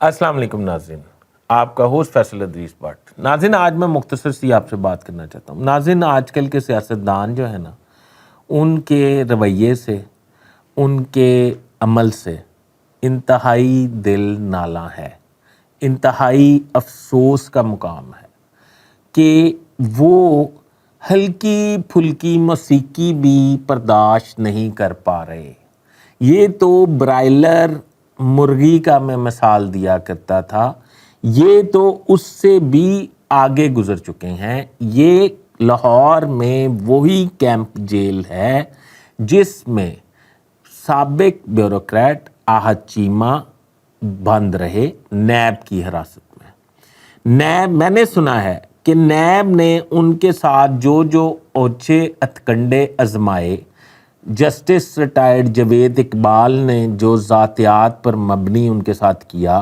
السلام علیکم ناظرین، آپ کا ہوسٹ فیصل ادریس بٹ۔ ناظرین، آج میں مختصر سی آپ سے بات کرنا چاہتا ہوں۔ ناظرین، آج کل کے سیاستدان جو ہیں نا، ان کے رویے سے، ان کے عمل سے انتہائی دل نالاں ہے، انتہائی افسوس کا مقام ہے کہ وہ ہلکی پھلکی موسیقی بھی برداشت نہیں کر پا رہے۔ یہ تو برائلر مرغی کا میں مثال دیا کرتا تھا، یہ تو اس سے بھی آگے گزر چکے ہیں۔ یہ لاہور میں وہی کیمپ جیل ہے جس میں سابق بیوروکریٹ احد چیمہ بند رہے نیب کی حراست میں۔ نیب، میں نے سنا ہے کہ نیب نے ان کے ساتھ جو اوچھے ہتھکنڈے آزمائے، جسٹس ریٹائرڈ جاوید اقبال نے جو ذاتیات پر مبنی ان کے ساتھ کیا،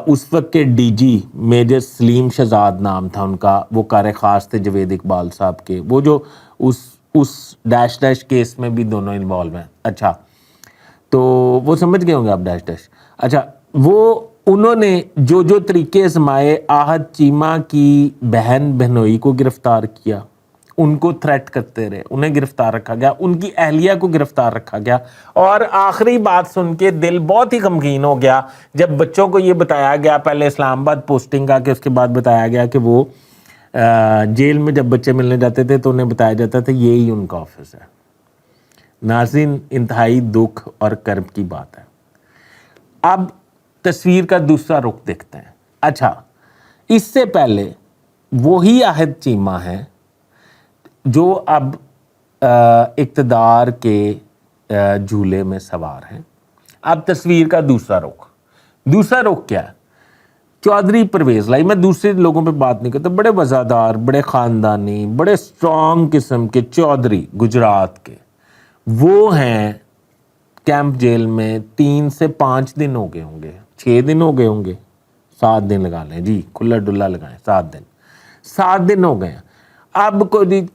اس وقت کے ڈی جی میجر سلیم شہزاد نام تھا ان کا، وہ کار خاص تھے جاوید اقبال صاحب کے، وہ جو اس ڈیش کیس میں بھی دونوں انوالو ہیں۔ اچھا، تو وہ سمجھ گئے ہوں گے آپ ڈیش۔ اچھا، وہ انہوں نے جو طریقے آزمائے، احد چیمہ کی بہن بہنوئی کو گرفتار کیا، ان کو تھریٹ کرتے رہے، انہیں گرفتار رکھا گیا، ان کی اہلیہ کو گرفتار رکھا گیا، اور آخری بات سن کے دل بہت ہی غمگین ہو گیا جب بچوں کو یہ بتایا گیا، پہلے اسلام آباد پوسٹنگ کا، کہ اس کے بعد بتایا گیا کہ وہ جیل میں جب بچے ملنے جاتے تھے تو انہیں بتایا جاتا تھا یہی ان کا آفس ہے۔ ناظرین، انتہائی دکھ اور کرب کی بات ہے۔ اب تصویر کا دوسرا رخ دیکھتے ہیں۔ اچھا، اس سے پہلے وہی احد چیمہ ہے جو اب اقتدار کے جھولے میں سوار ہیں۔ اب تصویر کا دوسرا رخ کیا ہے؟ چودھری پرویز لائی، میں دوسرے لوگوں پہ بات نہیں کرتا، بڑے وفادار، بڑے خاندانی، بڑے سٹرونگ قسم کے چودھری گجرات کے، وہ ہیں کیمپ جیل میں 3 سے 5 دن ہو گئے ہوں گے، 6 دن ہو گئے ہوں گے، 7 دن لگا لیں جی، کھلا ڈلا لگائیں، 7 دن ہو گئے ہیں۔ اب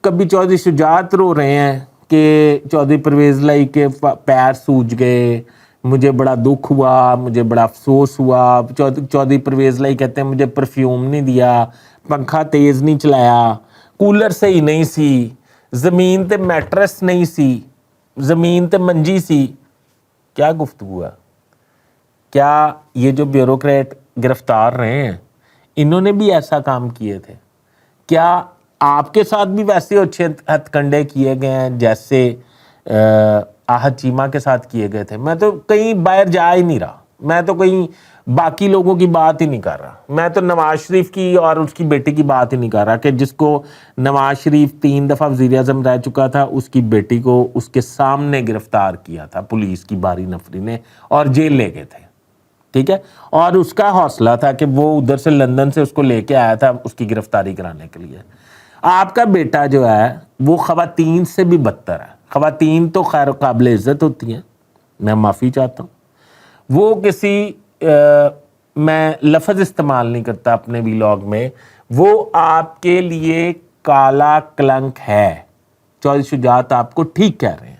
کبھی چودھری شجاعت رو رہے ہیں کہ چودھری پرویز لائی کے پیر سوج گئے، مجھے بڑا دکھ ہوا، مجھے بڑا افسوس ہوا۔ چودھری پرویز لائی کہتے ہیں مجھے پرفیوم نہیں دیا، پنکھا تیز نہیں چلایا، کولر صحیح نہیں سی، زمین تے میٹرس نہیں سی، زمین تے منجی سی۔ کیا گفتگو ہے؟ کیا یہ جو بیوروکریٹ گرفتار رہے ہیں انہوں نے بھی ایسا کام کیے تھے؟ کیا آپ کے ساتھ بھی ویسے اچھے ہتھ کنڈے کیے گئے ہیں جیسے احد چیمہ کے ساتھ کیے گئے تھے؟ میں تو کہیں باہر جا ہی نہیں رہا، میں تو کہیں باقی لوگوں کی بات ہی نہیں کر رہا، میں تو نواز شریف کی اور اس کی بیٹی کی بات ہی نہیں کر رہا، کہ جس کو نواز شریف 3 دفعہ وزیر اعظم رہ چکا تھا، اس کی بیٹی کو اس کے سامنے گرفتار کیا تھا پولیس کی بھاری نفری نے اور جیل لے گئے تھے، ٹھیک ہے؟ اور اس کا حوصلہ تھا کہ وہ ادھر سے لندن سے اس کو لے کے آیا تھا اس کی گرفتاری کرانے کے لیے۔ آپ کا بیٹا جو ہے وہ خواتین سے بھی بدتر ہے۔ خواتین تو خیر قابل عزت ہوتی ہیں، میں معافی چاہتا ہوں، وہ کسی میں لفظ استعمال نہیں کرتا اپنے ویلاگ میں، وہ آپ کے لیے کالا کلنک ہے۔ چودھری شجاعت آپ کو ٹھیک کہہ رہے ہیں۔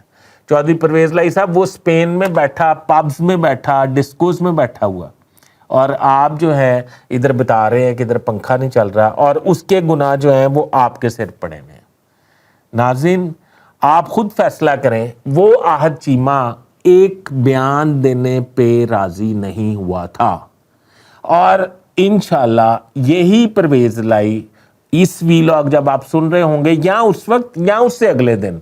چودھری پرویز لائی صاحب وہ اسپین میں بیٹھا، پبز میں بیٹھا، ڈسکوز میں بیٹھا ہوا، اور آپ جو ہے ادھر بتا رہے ہیں کہ ادھر پنکھا نہیں چل رہا، اور اس کے گناہ جو ہیں وہ آپ کے سر پڑے ہوئے ہیں۔ ناظرین، آپ خود فیصلہ کریں۔ وہ احد چیمہ ایک بیان دینے پہ راضی نہیں ہوا تھا، اور انشاءاللہ یہی پرویز لائی اس ویلاگ جب آپ سن رہے ہوں گے، یا اس وقت یا اس سے اگلے دن،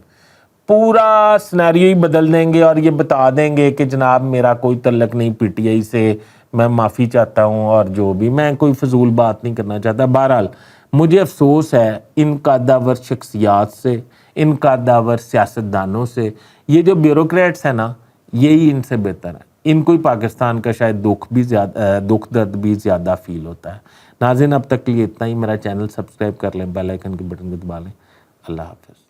پورا سینیریو ہی بدل دیں گے اور یہ بتا دیں گے کہ جناب میرا کوئی تعلق نہیں پی ٹی آئی سے، میں معافی چاہتا ہوں، اور جو بھی، میں کوئی فضول بات نہیں کرنا چاہتا۔ بہرحال مجھے افسوس ہے ان قادور شخصیات سے، ان قادور سیاستدانوں سے۔ یہ جو بیوروکریٹس ہیں نا، یہی ان سے بہتر ہے۔ ان کو ہی پاکستان کا شاید دکھ درد بھی زیادہ فیل ہوتا ہے۔ ناظرین، اب تک کے لیے اتنا ہی۔ میرا چینل سبسکرائب کر لیں، بیل آئیکن کے بٹن کو دبا لیں۔ اللہ حافظ۔